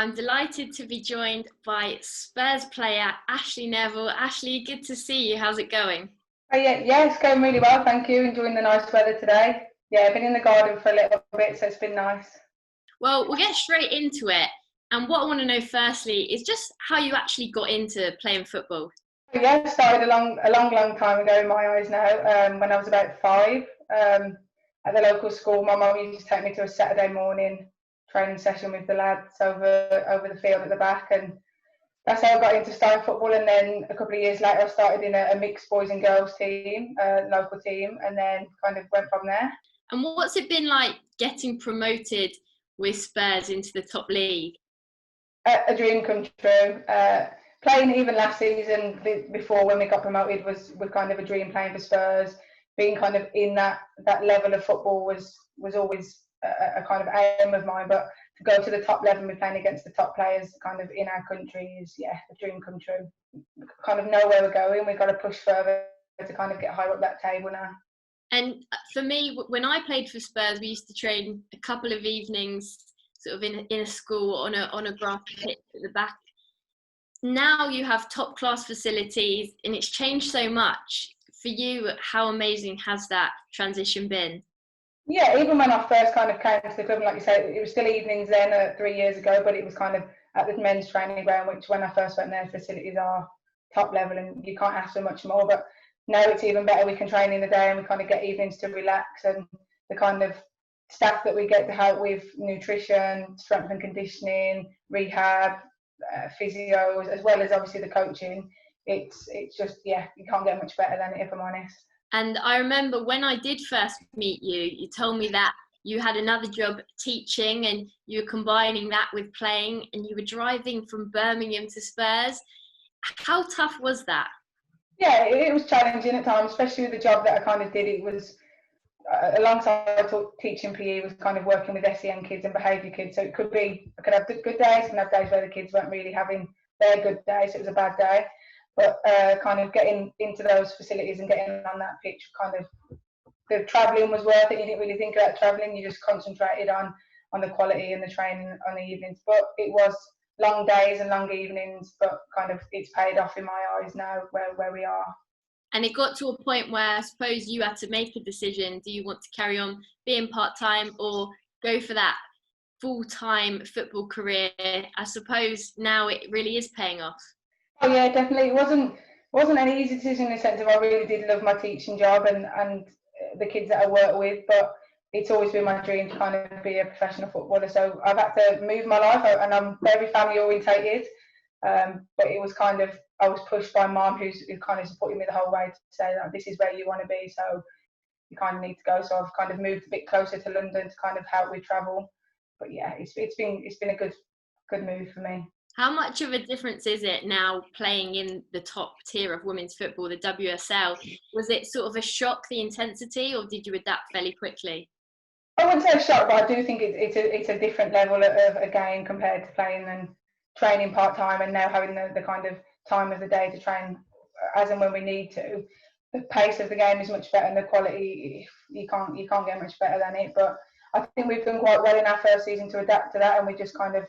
I'm delighted to be joined by Spurs player Ashleigh Neville. Ashleigh, good to see you. How's it going? Oh, yeah, it's going really well, thank you. Enjoying the nice weather today. Yeah, I've been in the garden for a little bit, so it's been nice. Well, we'll get straight into it. And what I want to know firstly is just how you actually got into playing football. Yeah, started a long time ago in my eyes now, when I was about 5. At the local school, my mum used to take me to a Saturday morning training session with the lads over the field at the back, and that's how I got into starting football. And then a couple of years later, I started in a mixed boys and girls team, local team, and then kind of went from there. And what's it been like getting promoted with Spurs into the top league? A dream come true. Playing even last season before when we got promoted was kind of a dream. Playing for Spurs, being kind of in that level of football was always a kind of aim of mine. But to go to the top level and be playing against the top players kind of in our country is, a dream come true. We kind of know where we're going. We've got to push further to kind of get higher up that table now. And for me, when I played for Spurs, we used to train a couple of evenings sort of in a school on a grass pitch at the back. Now you have top class facilities and it's changed so much. For you, how amazing has that transition been? Yeah, even when I first kind of came to the club, and like you say, it was still evenings then 3 years ago, but it was kind of at the men's training ground, which when I first went there, facilities are top level and you can't ask for much more. But now it's even better. We can train in the day and we kind of get evenings to relax, and the kind of staff that we get to help with nutrition, strength and conditioning, rehab, physios, as well as obviously the coaching. It's just, you can't get much better than it, if I'm honest. And I remember when I did first meet you, you told me that you had another job teaching and you were combining that with playing, and you were driving from Birmingham to Spurs. How tough was that? Yeah, it was challenging at times, especially with the job that I kind of did. It was alongside teaching PE, was kind of working with SEN kids and behaviour kids. So I could have good days and have days where the kids weren't really having their good days. So it was a bad day. But kind of getting into those facilities and getting on that pitch, kind of the travelling was worth it. You didn't really think about travelling. You just concentrated on the quality and the training on the evenings. But it was long days and long evenings, but kind of it's paid off in my eyes now where we are. And it got to a point where I suppose you had to make a decision. Do you want to carry on being part-time or go for that full-time football career? I suppose now it really is paying off. Oh yeah, definitely. It wasn't an easy decision in the sense of I really did love my teaching job and the kids that I work with, but it's always been my dream to kind of be a professional footballer. So I've had to move my life, and I'm very family orientated. But it was kind of, I was pushed by mum, who kind of supported me the whole way, to say that this is where you want to be, so you kind of need to go. So I've kind of moved a bit closer to London to kind of help with travel. But yeah, it's been a good move for me. How much of a difference is it now playing in the top tier of women's football, the WSL? Was it sort of a shock, the intensity, or did you adapt fairly quickly? I wouldn't say a shock, but I do think it's a different level of a game compared to playing and training part-time, and now having the kind of time of the day to train as and when we need to. The pace of the game is much better, and the quality, you can't get much better than it. But I think we've done quite well in our first season to adapt to that, and we're just kind of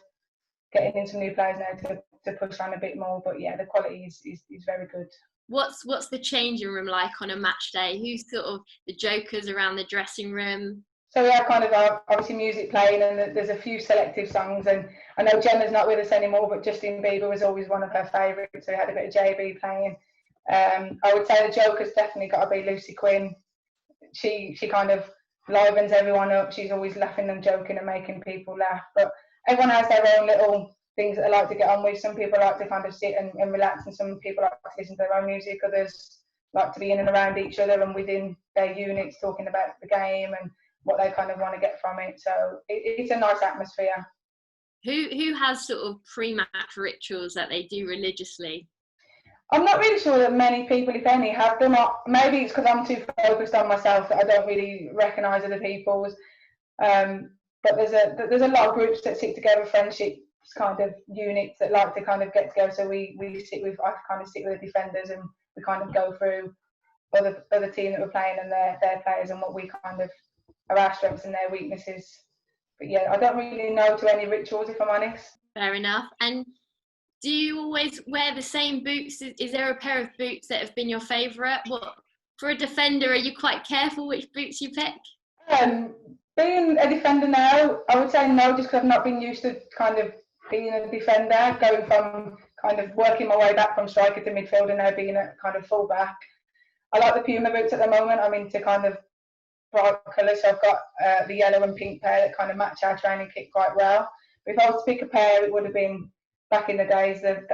getting in some new players now to push on a bit more. But yeah, the quality is very good. What's the changing room like on a match day? Who's sort of the jokers around the dressing room? So we have kind of obviously music playing, and there's a few selective songs. And I know Gemma's not with us anymore, but Justin Bieber was always one of her favourites. So we had a bit of JB playing. I would say the joker's definitely got to be Lucy Quinn. She kind of livens everyone up. She's always laughing and joking and making people laugh. But everyone has their own little things that they like to get on with. Some people like to kind of sit and relax, and some people like to listen to their own music. Others like to be in and around each other and within their units, talking about the game and what they kind of want to get from it. So it's a nice atmosphere. Who has sort of pre-match rituals that they do religiously? I'm not really sure that many people, if any, have them. Maybe it's because I'm too focused on myself that I don't really recognise other people's. But there's a lot of groups that sit together, friendships kind of units that like to kind of get together. So I kind of sit with the defenders, and we kind of go through other team that we're playing and their players, and what we kind of are our strengths and their weaknesses. But yeah, I don't really know to any rituals, if I'm honest. Fair enough. And do you always wear the same boots? Is there a pair of boots that have been your favourite? What, for a defender, are you quite careful which boots you pick? Being a defender now, I would say no, just because I've not been used to kind of being a defender, going from kind of working my way back from striker to midfielder, now being a kind of full back. I like the Puma boots at the moment. I'm into kind of bright colours, so I've got the yellow and pink pair that kind of match our training kit quite well. But if I was to pick a pair, it would have been back in the days the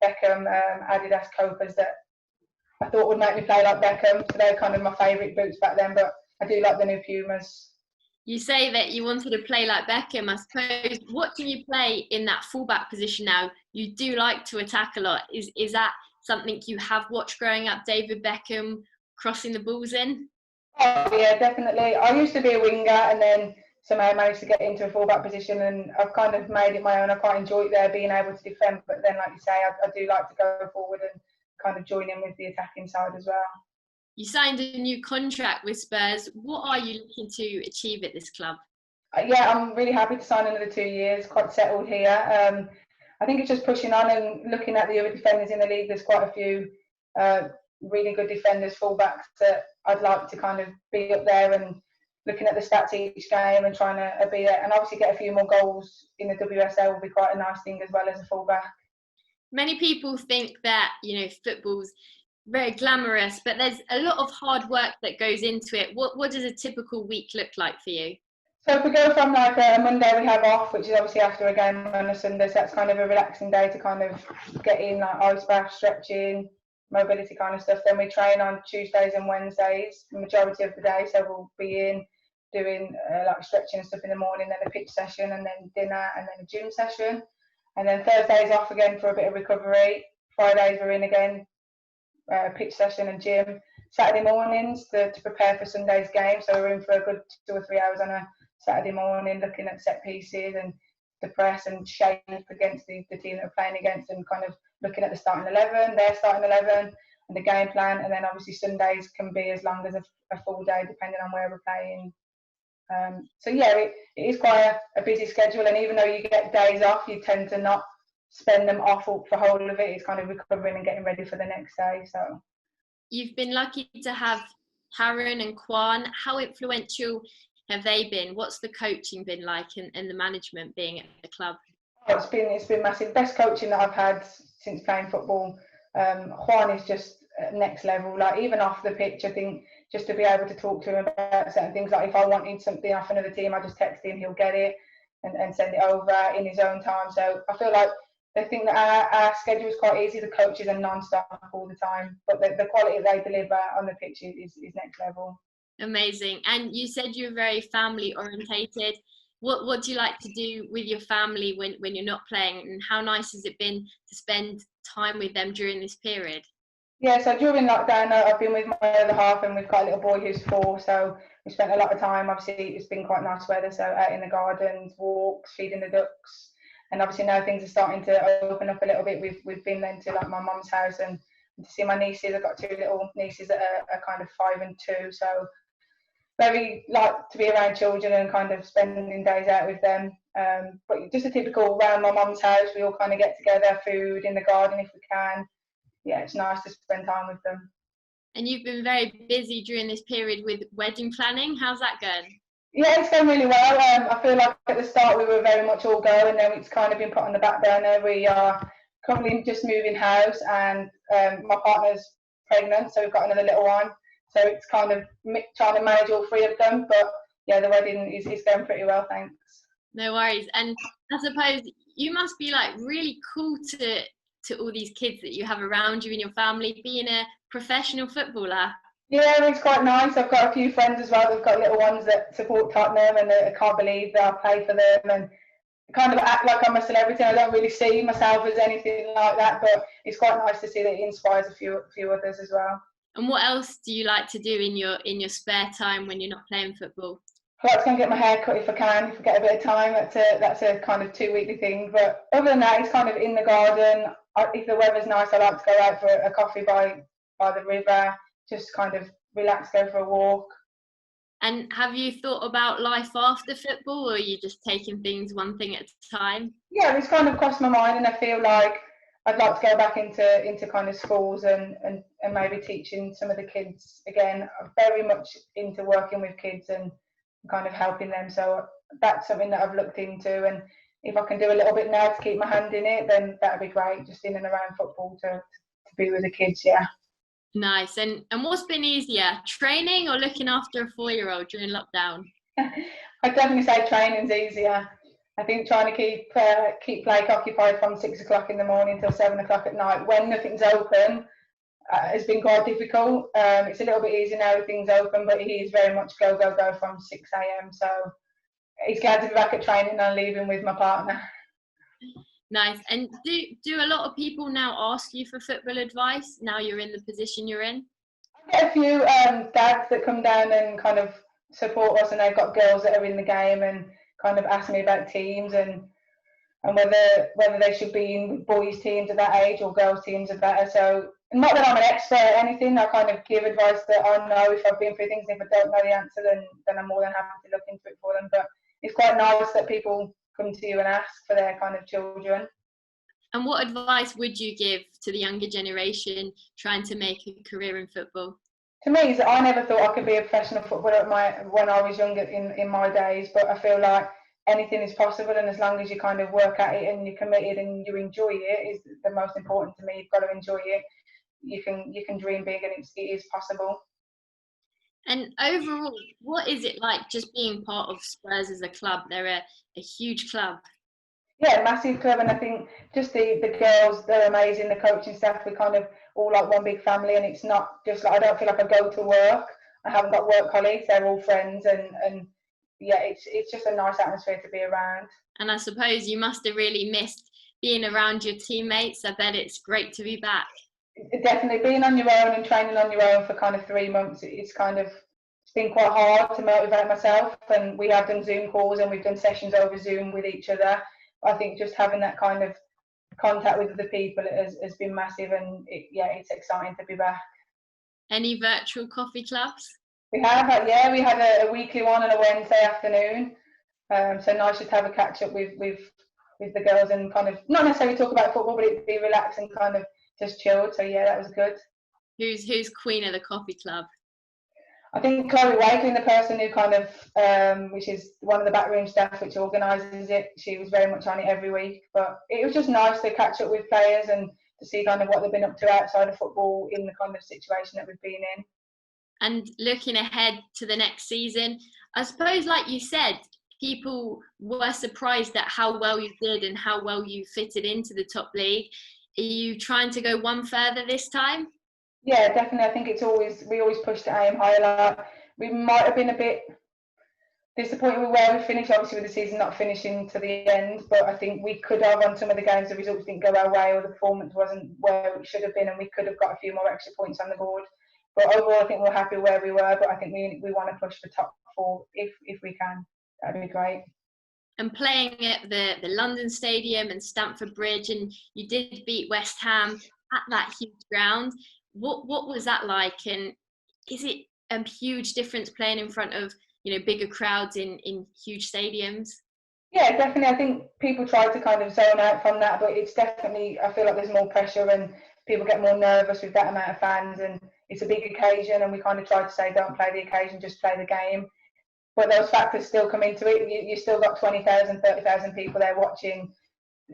Beckham Adidas Copas that I thought would make me play like Beckham. So they're kind of my favourite boots back then, but I do like the new Pumas. You say that you wanted to play like Beckham. I suppose, watching you play in that fullback position now, you do like to attack a lot. Is that something you have watched growing up, David Beckham crossing the balls in? Oh yeah, definitely. I used to be a winger and then somehow managed to get into a fullback position, and I've kind of made it my own. I quite enjoy it there, being able to defend, but then like you say, I do like to go forward and kind of join in with the attacking side as well. You signed a new contract with Spurs. What are you looking to achieve at this club? Yeah, I'm really happy to sign another 2 years, quite settled here. I think it's just pushing on and looking at the other defenders in the league. There's quite a few really good defenders, fullbacks that I'd like to kind of be up there, and looking at the stats each game and trying to be there. And obviously get a few more goals in the WSL will be quite a nice thing as well as a fullback. Many people think that, football's very glamorous, but there's a lot of hard work that goes into it. What does a typical week look like for you? So if we go from like a Monday we have off, which is obviously after a game on a Sunday, so that's kind of a relaxing day to kind of get in like ice bath, stretching, mobility kind of stuff. Then we train on Tuesdays and Wednesdays, the majority of the day. So we'll be in doing like stretching and stuff in the morning, then a pitch session, and then dinner, and then a gym session. And then Thursdays off again for a bit of recovery. Fridays we're in again, pitch session and gym. Saturday mornings to prepare for Sunday's game. So we're in for a good 2 or 3 hours on a Saturday morning, looking at set pieces and the press and shape against the team that we're playing against, and kind of looking at the starting 11, their starting 11, and the game plan. And then obviously Sundays can be as long as a full day depending on where we're playing. So yeah, it is quite a busy schedule, and even though you get days off, you tend to not spend them off for whole of it. It's kind of recovering and getting ready for the next day. So you've been lucky to have Harren and Kwan. How influential have they been? What's the coaching been like, and the management being at the club? Oh, it's been massive. Best coaching that I've had since playing football. Juan is just next level. Like even off the pitch, I think just to be able to talk to him about certain things. Like if I wanted something off another team, I just text him, he'll get it and send it over in his own time. So I feel like they think that our schedule is quite easy. The coaches are non-stop all the time, but the quality they deliver on the pitch is next level. Amazing. And you said you're very family orientated. What do you like to do with your family when you're not playing, and how nice has it been to spend time with them during this period? Yeah, so during lockdown I've been with my other half, and we've got a little boy who's 4, so we spent a lot of time. Obviously it's been quite nice weather, so out in the gardens, walks, feeding the ducks. And obviously now things are starting to open up a little bit. We've been then to like my mum's house and to see my nieces. I've got 2 little nieces that are kind of 5 and 2, so very like to be around children and kind of spending days out with them. But just a typical round my mum's house, we all kind of get together, food in the garden if we can. Yeah, it's nice to spend time with them. And you've been very busy during this period with wedding planning. How's that going? Yeah, it's going really well. I feel like at the start we were very much all go, and then it's kind of been put on the back burner. We are currently just moving house, and my partner's pregnant, so we've got another little one. So it's kind of trying to manage all 3 of them. But yeah, the wedding is going pretty well, thanks. No worries. And I suppose you must be like really cool to all these kids that you have around you in your family, being a professional footballer. Yeah, it's quite nice. I've got a few friends as well. They've got little ones that support Tottenham, and I can't believe that I play for them, and kind of act like I'm a celebrity. I don't really see myself as anything like that, but it's quite nice to see that it inspires a few others as well. And what else do you like to do in your spare time when you're not playing football? I like to go and get my hair cut if I can, if I get a bit of time. That's a kind of 2-weekly thing. But other than that, it's kind of in the garden. If the weather's nice, I like to go out for a coffee by the river, just kind of relax, go for a walk. And have you thought about life after football, or are you just taking things one thing at a time? Yeah, it's kind of crossed my mind, and I feel like I'd like to go back into kind of schools and maybe teaching some of the kids again. I'm very much into working with kids and kind of helping them. So that's something that I've looked into, and if I can do a little bit now to keep my hand in it, then that'd be great. Just in and around football to be with the kids, yeah. Nice. And what's been easier, training or looking after a 4-year-old during lockdown? I'd definitely say training's easier. I think trying to keep Blake occupied from 6 o'clock in the morning till 7 o'clock at night when nothing's open has been quite difficult. It's a little bit easier now with things open, but he is very much go from 6 a.m. So he's glad to be back at training and leaving with my partner. Nice. And do a lot of people now ask you for football advice now you're in the position you're in? I get a few dads that come down and kind of support us, and they've got girls that are in the game and kind of ask me about teams and whether they should be in boys teams at that age or girls teams are better. So not that I'm an expert at anything, I kind of give advice that I know if I've been through things, and if I don't know the answer, then I'm more than happy to look into it for them. But it's quite nice that people come to you and ask for their kind of children. And what advice would you give to the younger generation trying to make a career in football? To me, is that I never thought I could be a professional footballer when I was younger in my days, but I feel like anything is possible, and as long as you kind of work at it and you're committed and you enjoy it is the most important to me. You've got to enjoy it. You can dream big, and it is possible. And overall, what is it like just being part of Spurs as a club? They're a huge club. Yeah, massive club, and I think just the girls, they're amazing. The coaching staff, we kind of all like one big family, and it's not just like I don't feel like I go to work. I haven't got work colleagues; they're all friends, and yeah, it's just a nice atmosphere to be around. And I suppose you must have really missed being around your teammates. I bet it's great to be back. Definitely being on your own and training on your own for kind of 3 months, it's been quite hard to motivate myself, and we have done Zoom calls and we've done sessions over Zoom with each other. I think just having that kind of contact with other people has been massive, and it's exciting to be back. Any virtual coffee clubs? We had a weekly one on a Wednesday afternoon. So nice just to have a catch up with the girls and kind of not necessarily talk about football, but it'd be relaxed and kind of just chilled. So yeah, that was good. Who's queen of the coffee club? I think Chloe Wakeling, the person who kind of, which is one of the backroom staff which organises it, she was very much on it every week. But it was just nice to catch up with players and to see kind of what they've been up to outside of football in the kind of situation that we've been in. And looking ahead to the next season, I suppose, like you said, people were surprised at how well you did and how well you fitted into the top league. Are you trying to go one further this time? Yeah, definitely. I think we always push to aim higher. Like, we might have been a bit disappointed with where we finished, obviously with the season not finishing to the end, but I think we could have on some of the games the results didn't go our way or the performance wasn't where it should have been, and we could have got a few more extra points on the board. But overall I think we're happy where we were, but I think we want to push for top 4 if we can. That'd be great. And playing at the London Stadium and Stamford Bridge, and you did beat West Ham at that huge ground. What was that like, and is it a huge difference playing in front of bigger crowds in huge stadiums? Yeah, definitely. I think people try to kind of zone out from that, but it's definitely, I feel like there's more pressure and people get more nervous with that amount of fans, and it's a big occasion, and we kind of try to say don't play the occasion, just play the game. But those factors still come into it. You still got 20,000, 30,000 people there watching,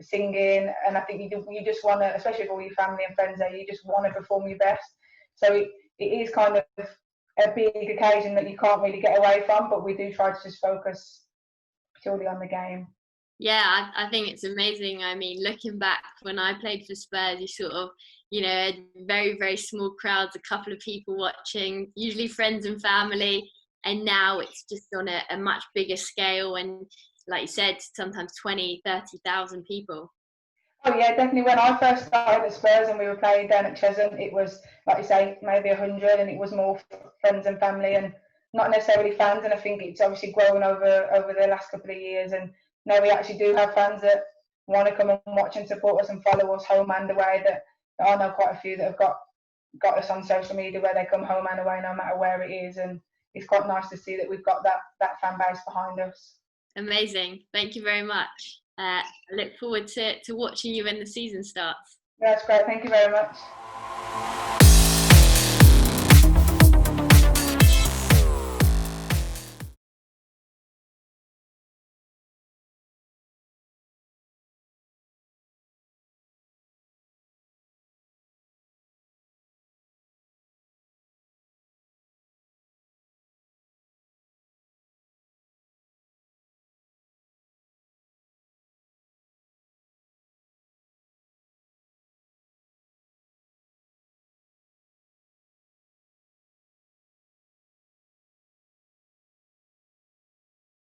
singing, and I think you just want to, especially with all your family and friends there, you just want to perform your best. So it is kind of a big occasion that you can't really get away from, but we do try to just focus purely on the game. Yeah, I think it's amazing. I mean, looking back when I played for Spurs, you sort of, had very, very small crowds, a couple of people watching, usually friends and family. And now it's just on a much bigger scale. And like you said, sometimes 20, 30,000 people. Oh yeah, definitely. When I first started at Spurs and we were playing down at Chesham, it was, like you say, maybe 100, and it was more friends and family and not necessarily fans. And I think it's obviously grown over the last couple of years, and now we actually do have fans that want to come and watch and support us and follow us home and away. That I know quite a few that have got us on social media where they come home and away no matter where it is, and it's quite nice to see that we've got that fan base behind us. Amazing. Thank you very much. I look forward to watching you when the season starts. That's great. Thank you very much.